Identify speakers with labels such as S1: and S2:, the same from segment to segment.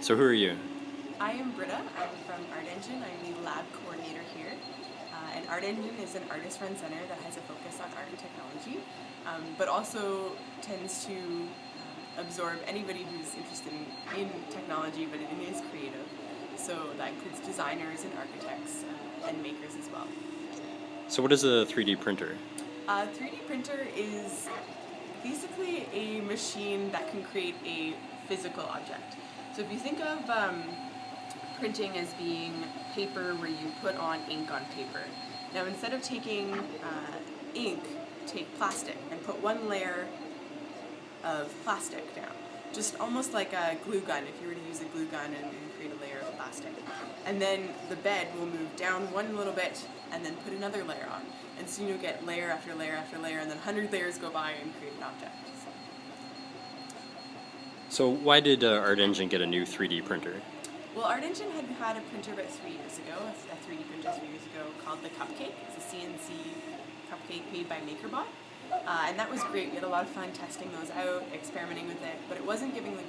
S1: So who are you?
S2: I am Britta. I'm from Artengine. I'm the lab coordinator here. And Artengine is an artist-run center that has a focus on art and technology, but also tends to absorb anybody who's interested in technology, but it is creative. So that includes designers and architects and makers as well.
S1: So what is a 3D printer?
S2: A 3D printer is basically a machine that can create a physical object. So if you think of printing as being paper where you put on ink on paper. Now instead of taking ink, take plastic and put one layer of plastic down. Just almost like a glue gun, if you were to use a glue gun and create a layer of plastic. And then the bed will move down one little bit and then put another layer on. And soon you'll get layer after layer after layer, and then 100 layers go by and create an object.
S1: So why did Artengine get a new 3D printer?
S2: Well, Artengine had a printer about 3 years ago, a 3D printer 3 years ago called the Cupcake. It's a CNC cupcake made by MakerBot. And that was great. We had a lot of fun testing those out, experimenting with it, but it wasn't giving the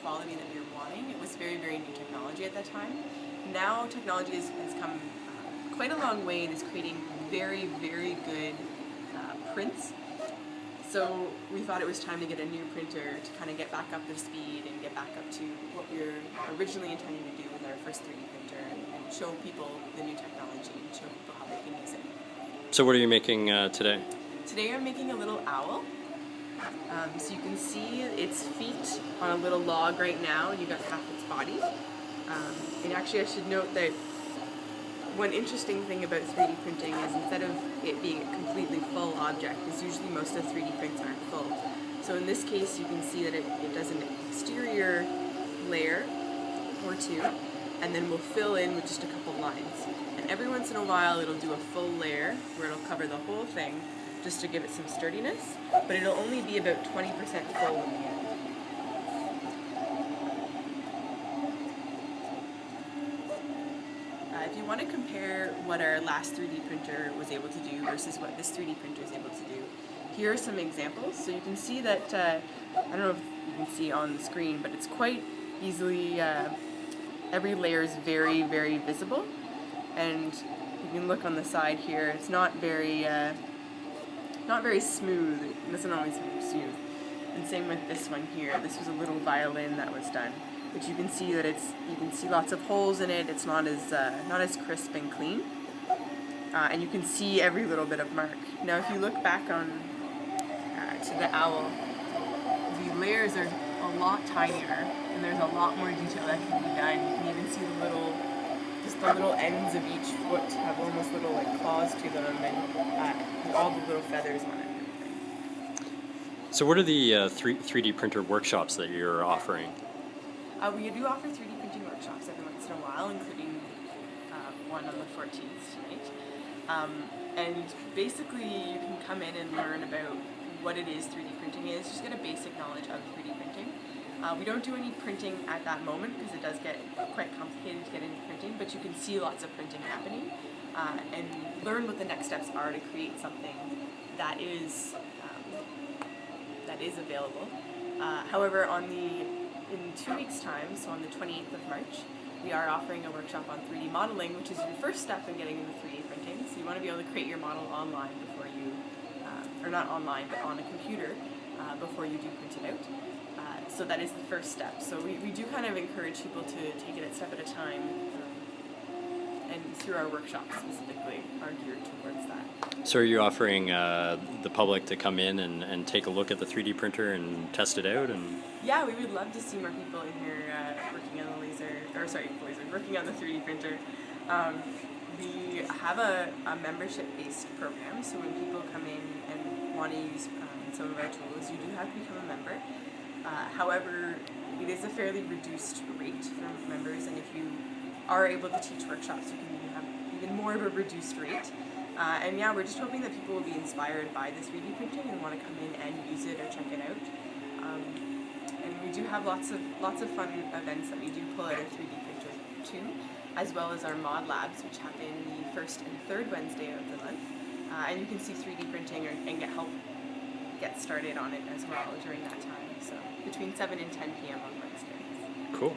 S2: quality that we were wanting. It was very, very new technology at that time. Now technology has come quite a long way and is creating very, very good prints. So we thought it was time to get a new printer to kind of get back up to speed and get back up to what we were originally intending to do with our first 3D printer and show people the new technology and show people how they can use it.
S1: So what are you making today?
S2: Today I'm making a little owl. So you can see its feet on a little log right now, and you got half its body. And actually I should note that one interesting thing about 3D printing is instead of it being a completely full object, is usually most of 3D prints aren't full. So in this case you can see that it does an exterior layer or two, and then we'll fill in with just a couple lines. And every once in a while it'll do a full layer where it'll cover the whole thing just to give it some sturdiness, but it'll only be about 20% full in the end. If you want to compare what our last 3D printer was able to do versus what this 3D printer is able to do, here are some examples. So you can see that, I don't know if you can see on the screen, but it's quite easily, every layer is very, very visible. And you can look on the side here, it's not very smooth. It doesn't always be smooth. And same with this one here. This was a little violin that was done. But you can see that you can see lots of holes in it. It's not as crisp and clean, and you can see every little bit of mark. Now, if you look back on to the owl, the layers are a lot tinier, and there's a lot more detail that can be done. You can even see the little ends of each foot have almost little like claws to them, and all the little feathers on it.
S1: So what are the 3D printer workshops that you're offering?
S2: We do offer 3D printing workshops every once in a while, including one on the 14th tonight. And basically you can come in and learn about what it is 3D printing is, just get a basic knowledge of 3D printing. We don't do any printing at that moment because it does get quite complicated to get into printing, but you can see lots of printing happening and learn what the next steps are to create something that is available. However, in 2 weeks' time, so on the 28th of March, we are offering a workshop on 3D modeling, which is your first step in getting into 3D printing. So you want to be able to create your model online before you, or not online, but on a computer before you do print it out. So that is the first step. So we do kind of encourage people to take it a step at a time, and through our workshops specifically are geared towards that.
S1: So are you offering the public to come in and take a look at the 3D printer and test it out?
S2: Yeah, we would love to see more people in here working on working on the 3D printer. We have a membership-based program, so when people come in and want to use some of our tools, you do have to become a member. However, it is a fairly reduced rate for members, and if you are able to teach workshops, you can have even more of a reduced rate. And yeah, we're just hoping that people will be inspired by the 3D printing and want to come in and use it or check it out. And we do have lots of fun events that we do pull out our 3D printer too, as well as our mod labs, which happen the first and third Wednesday of the month. And you can see 3D printing and get started on it as well during that time. So between 7 and 10 p.m. on Wednesdays.
S1: Cool.